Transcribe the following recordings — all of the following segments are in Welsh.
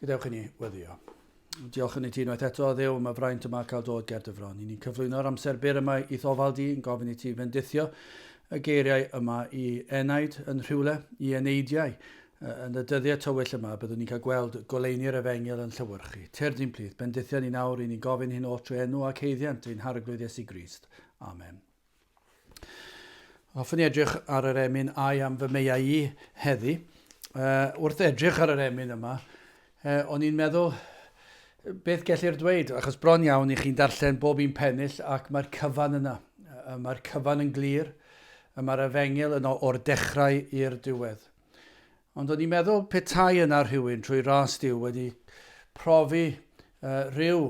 Gadewch i ni weddio. Diolch yn ei ti unwaith eto, Dduw, mae fraint yma cael dod ger dy fron. I ni'n cyflwyno'r amser byr yma i ddofal di, yn gofyn i ti fendithio y geiriau yma i enaid yn rhywle, i eneidiau. Yn y dyddiau tywyll yma, byddwn ni'n cael gweld goleini'r Efengyl yn llywyrchu. Tyrd i'n plith, bendithio ni nawr i ni gofyn hyn o trwy enw ac heiddiant ein harglwydd Iesu Grist. Amen. Hoffwn i edrych ar yr emyn ai am fy meiau i heddi. Wrth edrych ar yr emyn yma, o'n i'n meddwl beth gellir dweud, achos bron iawn i chi'n darllen bob un pennill ac mae'r cyfan yna. Mae'r cyfan yn glir, mae'r Efengyl yno o'r dechrau i'r diwedd. Ond o'n i'n meddwl petai yna rhywun trwy ras Duw wedi profi rhyw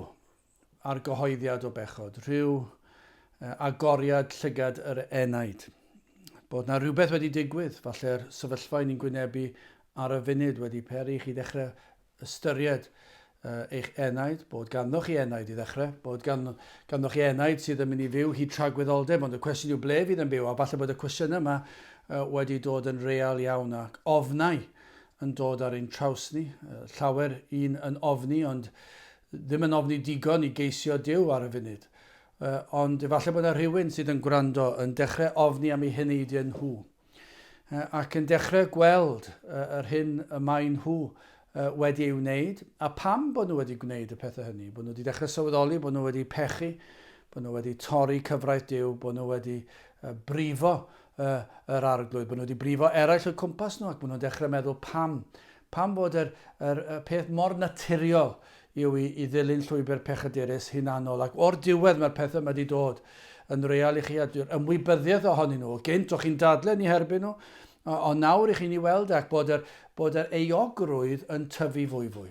argyhoeddiad o bechod, rhyw agoriad llygad yr enaid. Bod na rhywbeth wedi digwydd, falle'r sefyllfa ni'n gwynebu ar y funud wedi peri chi ddechrau ystyried eich enaid, bod ganddoch chi enaid i ddechrau, bod ganddoch chi enaid sydd yn mynd i fyw hyd tragwyddoldeb, ond y cwestiwn yw ble fydd yn byw, a falle bod y cwestiwn yma wedi dod yn real iawn ac ofnau yn dod ar ein traws ni. Llawer un yn ofni, ond ddim yn ofni digon i geisio Duw ar y funud. Ond efallai bod yna rhywun sydd yn gwrando yn dechrau ofni am ei heneidiau nhw. Ac yn dechrau gweld yr hyn y mae nhw wedi ei wneud, a pam bod nhw wedi gwneud y pethau hynny, bod nhw wedi dechrau sylweddoli, bod nhw wedi pechu, bod nhw wedi torri cyfraith Duw, bod nhw wedi brifo yr arglwydd, bod nhw wedi brifo eraill o cwmpas nhw, ac bod nhw'n dechrau meddwl pam bod yr peth mor naturiol yw i ddilyn llwybr pechadurus hunanol, ac o'r diwedd mae'r pethau wedi dod yn real i chi, a ymwybyddiaeth ohonyn nhw, gynt o'ch chi'n dadlen i herbyn nhw, ond nawr i chi'n ei weld ac bod yr euogrwydd yn tyfu fwy.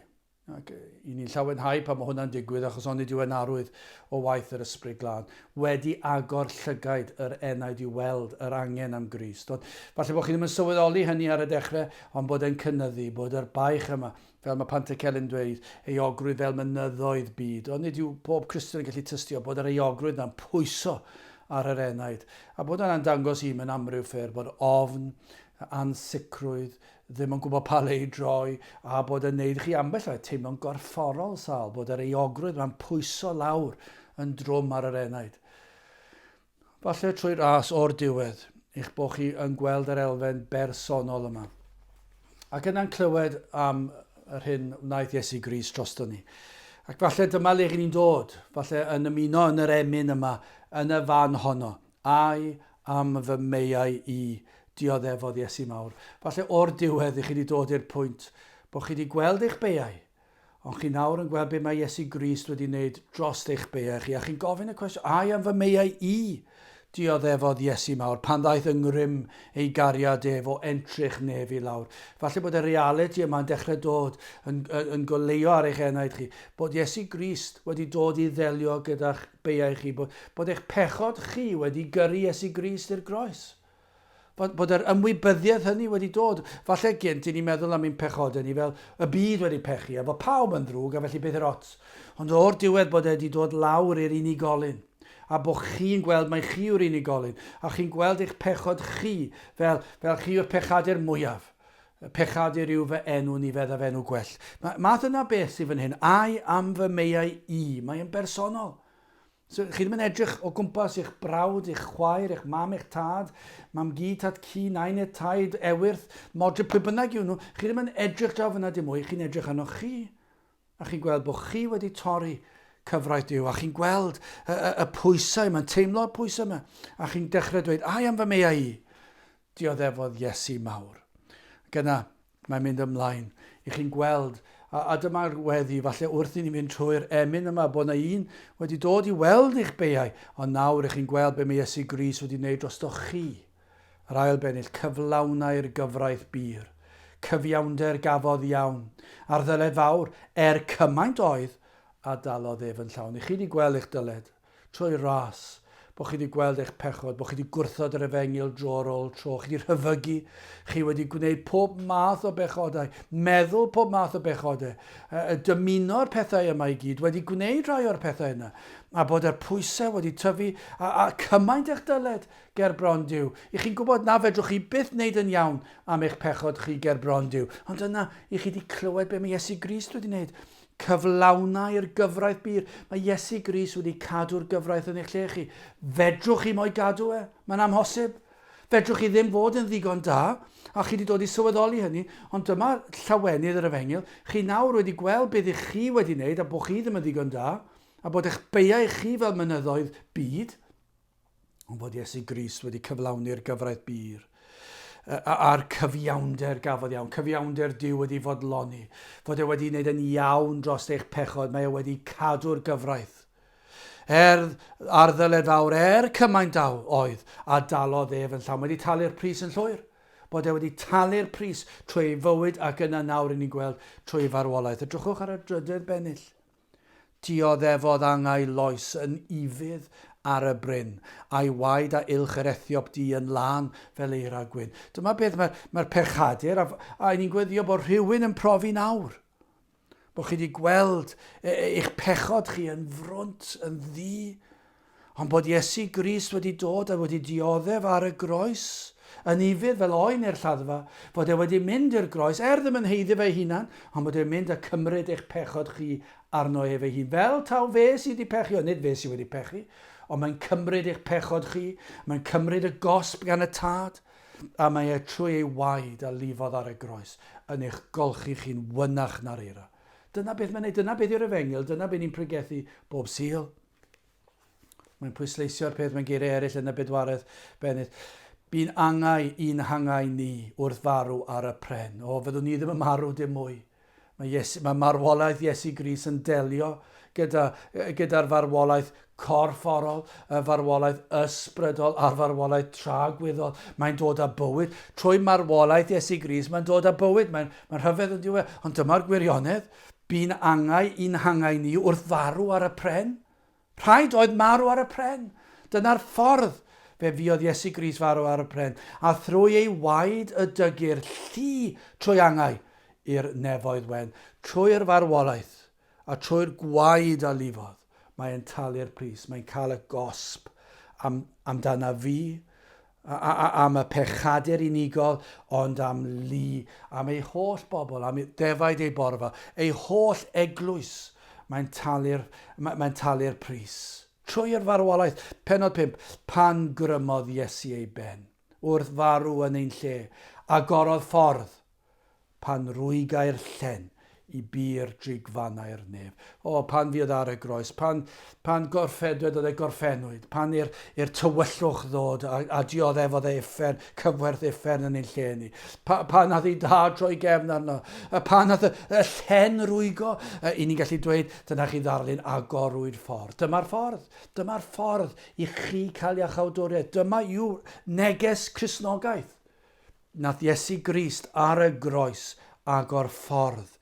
Ac i ni'n llawenhau pan mae hwnna'n digwydd achos ond i diwenarwydd o waith yr ysbryd glân wedi agor llygaid yr enaid i weld yr angen am Grist. Falle bod chi ddim yn sylweddoli hynny ar y dechrau, ond bod e'n cynyddu, bod yr baich yma, fel mae Pantycelyn dweud, euogrwydd fel mynyddoedd byd. Ond nid yw bob Cristion yn gallu tystio bod yr euogrwydd na'n pwyso ar yr enaid. A bod yna'n dangos i mewn amryw ffyrdd bod ofn, ansicrwydd, ddim yn gwybod pa le i droi, a bod yn neud chi ambell oed teimlo'n gorfforol sal, bod yr euogrwydd mae'n pwyso lawr yn drwm ar yr enaid. Falle trwy ras o'r diwedd, eich bod chi yn gweld yr elfen bersonol yma. Ac yna'n clywed am yr hyn wnaeth Iesu Grist drosto ni. Ac falle dyma le chi'n dod, falle yn ymuno yn yr emyn yma, yn y fan honno. Ai am fy meiau i dioddefodd Iesu mawr. Falle o'r diwedd i chi wedi dod i'r pwynt bod chi wedi gweld eich beiau, ond chi nawr yn gweld be mae Iesu Grist wedi wneud dros eich beiau chi, a chi'n gofyn y cwestiwn, ai am fy meiau i dioddefodd Iesu mawr, pan ddaeth yng ngrym ei gariad ef o entrych nef i lawr. Falle bod y reality yma'n dechrau dod yn goleio ar eich enaid chi, bod Iesu Grist wedi dod i ddelio gyda'ch beiau chi, bod eich pechod chi wedi gyrru Iesu Grist i'r groes. Bod yr ymwybyddiaeth hynny wedi dod. Falle gynt i ni'n meddwl am ein pechodau ni fel y byd wedi pechu, a bod pawb yn ddrwg a felly beth yr ots. Ond o'r diwedd bod wedi dod lawr i'r unigolyn, a bod chi'n gweld mai chi yw'r unigolyn, a chi'n gweld eich pechod chi fel chi yw'r pechadur mwyaf. Pechadur yw fy enw ni feddaf enw gwell. Math yna beth sydd fan hyn, ai am fy meiau i, mae'n bersonol. So, chi ddim yn edrych o gwmpas eich brawd, eich chwaer, eich mam, eich tad, mam gi, tad ci, nain, taid, ewyrth, modry, pwy bynnag yw nhw. Chi ddim yn edrych draw fyna dim mwy, chi'n edrych arno chi. A chi'n gweld bod chi wedi torri cyfraith Duw, a chi'n gweld y pwysau, mae'n teimlo'r pwysau yma. A chi'n dechrau dweud, ai am fy meiau i, dioddefodd Iesu mawr. Ac yna, mae'n mynd ymlaen. I chi'n gweld, a dyma'r weddi, falle wrth i ni fynd trwy'r emyn yma, bod yna un wedi dod i weld eich beiau, ond nawr ych chi'n gweld be mae Iesu Grist wedi wneud drostoch chi. Yr ail bennill, cyflawnau'r gyfraith byr, cyfiawnder gafodd iawn, a'r ddyled fawr, cymaint oedd, a dalodd ef yn llawn. I chi wedi gweld eich dyled trwy ras, bod chi wedi gweld eich pechod, bod chi wedi gwrthod yr Efengyl dro ar ôl tro, chi wedi rhyfygu, chi wedi gwneud pob math o bechodau, meddwl pob math o bechodau, dymuno'r pethau yma i gyd, wedi gwneud rhai o'r pethau yna, a bod yr pwysau wedi tyfu, a cymaint eich dyled ger bron Duw. I chi'n gwybod na fedrwch chi byth wneud yn iawn am eich pechod chi ger bron Duw, ond yna i chi wedi clywed be mae Iesu Grist wedi wneud. Cyflawnau i'r gyfraith byr. Mae Iesu Grist wedi cadw'r gyfraith yn eich lle chi. Fedrwch chi mo'i gadw e? Mae'n amhosib. Fedrwch chi ddim fod yn ddigon da, a chi wedi dod i sylweddoli hynny, ond dyma llawenydd yr Efengyl. Chi nawr wedi gweld beth ych chi wedi wneud, a bod chi ddim yn ddigon da, a bod eich beiau chi fel mynyddoedd byd, ond bod Iesu Grist wedi cyflawni'r gyfraith byr. A'r cyfiawnder gafodd iawn, cyfiawnder Duw wedi fodloni, fod e wedi wneud yn iawn dros eich pechod, mae e wedi cadw'r gyfraith. Ar ddyled fawr, cymaint oedd, a dalodd ef yn llawn, wedi talu'r pris yn llwyr. Bod e wedi talu'r pris trwy fywyd ac yna nawr i ni gweld trwy farwolaeth. Edrychwch ar y drydydd bennill. Dioddefodd angau loes yn ifydd ar y bryn, a'i waed a ilch yr Ethiop yn lan fel eira gwyn. Dyma beth mae'r pechadur, a ni'n gweddio bod rhywun yn profi nawr. Bod chi wedi gweld eich pechod chi yn frwnt, yn ddi, ond bod Iesu Grist wedi dod a wedi dioddef ar y groes, yn ifydd fel oen i'r lladdfa, bod e wedi mynd i'r groes, ddim yn heiddi fe hunan, ond bod e'n mynd a cymryd eich pechod chi arno e fe hun. Fel taw fe sydd wedi pechu, nid fe sydd wedi pechu, ond mae'n cymryd eich pechod chi, mae'n cymryd y gosb gan y tad, a mae e trwy ei waed a lifodd ar y groes, yn eich golchi chi'n wynach na'r eira. Dyna beth mae'n neud, dyna beth yw'r Efengyl, dyna beth ni'n pregethu bob sul. Mae'n pwysleisio'r peth, mae'n geiriau eraill yn y bedwaredd bennydd. Bu'n angau un hangau ni wrth farw ar y pren. Fyddwn ni ddim yn marw dim mwy. Mae marwolaeth Iesu Grist yn delio gyda'r farwolaeth corfforol, y farwolaeth ysbrydol a'r farwolaeth tragwyddol. Mae'n dod â bywyd. Trwy marwolaeth Iesu Grist, mae'n dod â bywyd. Mae'n rhyfedd yn diwedd. Ond dyma'r gwirionedd. Bu'n angau un hangau ni wrth farw ar y pren. Rhaid oedd marw ar y pren. Dyna'r ffordd fe fuodd Iesu Grist farw ar y pren. A thrwy ei waed y dygyr llu trwy angau i'r nefoedd wen. Trwy'r farwolaeth a trwy'r gwaed a lifodd. Mae'n talu'r pris. Mae'n cael y gosb amdana fi, am y pechadur unigol, ond am lu, am ei holl bobl, am defaid ei borfa, ei holl eglwys. Mae'n talu'r pris. Trwy'r farwolaeth. Pennod 5. Pan grymodd Iesu ei ben, wrth farw yn ein lle, agorodd ffordd, pan rwygai'r llen i bir drigfannau'r nef. Pan fuodd ar y groes, pan gorffedwyd oedd e gorffenwyd, pan i'r tywyllwch ddod a dioddefodd e uffern, cyfwerth uffern yn ein lle ni, pan nath ei dad troi gefn arno, pan nath y llen rwygo, i ni'n gallu dweud, dyna chi ddarlun agorwyd ffordd. Dyma'r ffordd i chi cael eich awduriaeth. Dyma yw neges Cristnogaeth. Nath Iesu Grist ar y groes agor ffordd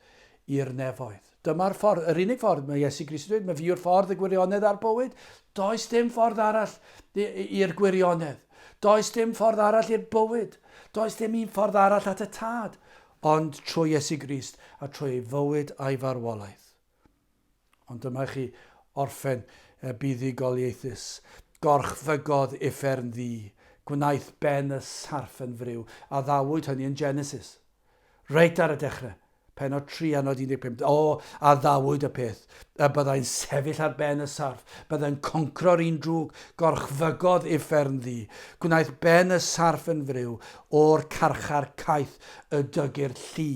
i'r nefoedd. Dyma'r ffordd, yr unig ffordd mae Iesu Grist yn dweud, mae fi yw'r ffordd y gwirionedd a'r bywyd. Does dim ffordd arall i'r gwirionedd. Does dim ffordd arall i'r bywyd. Does dim un ffordd arall at y tad. Ond trwy Iesu Grist a trwy ei fywyd a'i farwolaeth. Ond dyma chi orffen buddugoliaethus. Gorchfygodd uffern ddi. Gwnaeth ben y sarf yn fryw. A ddawyd hynny yn Genesis. Reit ar y dechrau. Pennod 3 a nod 15. A ddawyd y peth. Y byddai'n sefyll ar ben y sarf. Byddai'n concro'r un drwg. Gorchfygodd uffern ddi. Gwnaeth ben y sarf yn fryw. O'r carchar caeth y dygyr llu.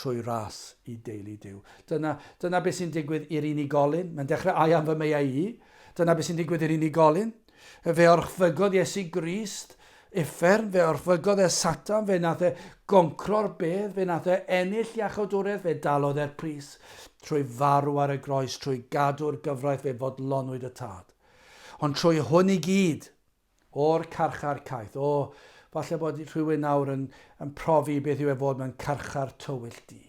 Trwy ras i deulu Duw. Dyna beth sy'n digwydd i'r unigolyn. Mae'n dechrau ai am fy meiau i. Dyna beth sy'n digwydd i'r unigolyn. Fe orchfygodd Iesu Grist uffern, fe orchfygodd Satan, fe nath goncro'r bedd, fe nath ennill iachawdwriaeth, fe dalodd e'r pris trwy farw ar y groes, trwy gadw'r gyfraith, fe fodlonwyd y tad. Ond trwy hwn i gyd, o'r carchar caeth, falle bod rhywun nawr yn profi beth yw e fod mewn carchar tywyll di.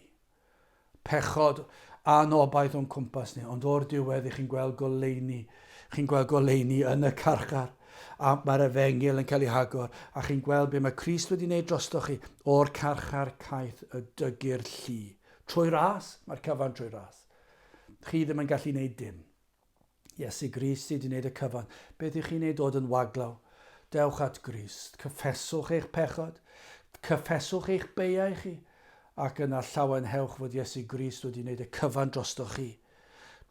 Pechod anobaith o'n cwmpas ni, ond o'r diwedd i chi'n gweld goleuni chi'n gweld goleuni yn y carchar, a mae'r Efengyl yn cael ei hagor, a chi'n gweld be mae Crist wedi wneud drostoch chi o'r carchar caeth y dygur llu. Trwy ras, mae'r cyfan trwy ras. Chi ddim yn gallu wneud dim. Iesu Grist wedi wneud y cyfan. Beth ych chi'n wneud dod yn waglaw? Dewch at Grist, cyffeswch eich pechod, cyffeswch eich beiau chi, ac yna llawenhewch fod Iesu Grist wedi wneud y cyfan drostoch chi.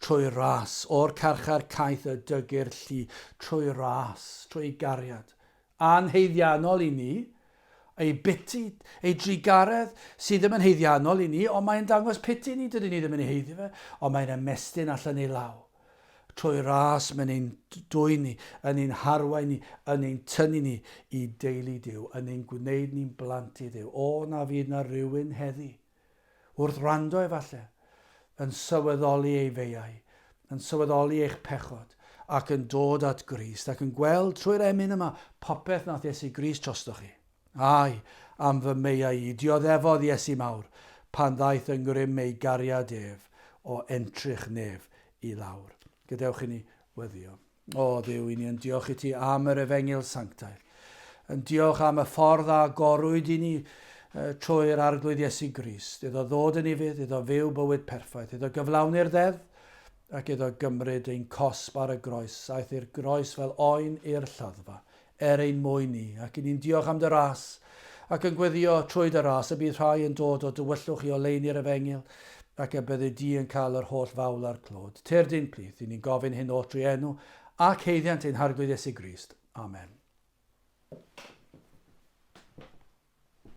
Trwy ras, o'r carchar caeth y dygur llu, trwy ras, trwy gariad. Anheiddiannol i ni, ei biti, ei drigaredd, sydd ddim yn heiddiannol i ni, ond mae'n dangos piti ni, dydyn ni ddim yn ei heiddi fe, ond mae'n ymestyn allan ei law. Trwy ras, mae'n ein dwy ni, yn ein harwain ni, yn ein tynnu ni i deulu Dyw, yn ein gwneud ni'n blant i Dduw. O, na fydd na rhywun heddi, wrth rando efallai, yn sylweddoli ei feiau, yn sylweddoli eich pechod, ac yn dod at Grist, ac yn gweld trwy'r emyn yma popeth nath Iesu Grist drostoch chi. Ai, am fy meiau i, dioddefodd Iesu mawr, pan ddaeth yng ngrym ei gariad ef, o entrych nef i lawr. Gadewch i ni weddio. O Dduw, i ni yn diolch i ti am yr Efengyl sanctaidd. Yn diolch am y ffordd a gorwyd i ni trwy'r arglwydd Iesu Grist. Iddo ddod yn ifydd, iddo fyw bywyd perffaith, iddo gyflawni'r ddeddf, ac iddo gymryd ein cosb ar y groes. Aeth i'r groes fel oen i'r lladdfa, ein mwyn ni. Ac i ni'n diolch am dy ras, ac yn gweddio trwy dy ras, y bydd rhai yn dod o dywyllwch i oleini'r Efengyl, ac y byddu di yn cael yr holl fawl a'r clod. Tyrd ein plith, i ni'n gofyn hyn o trwy enw, ac heiddiant ein harglwydd Iesu Grist. Amen.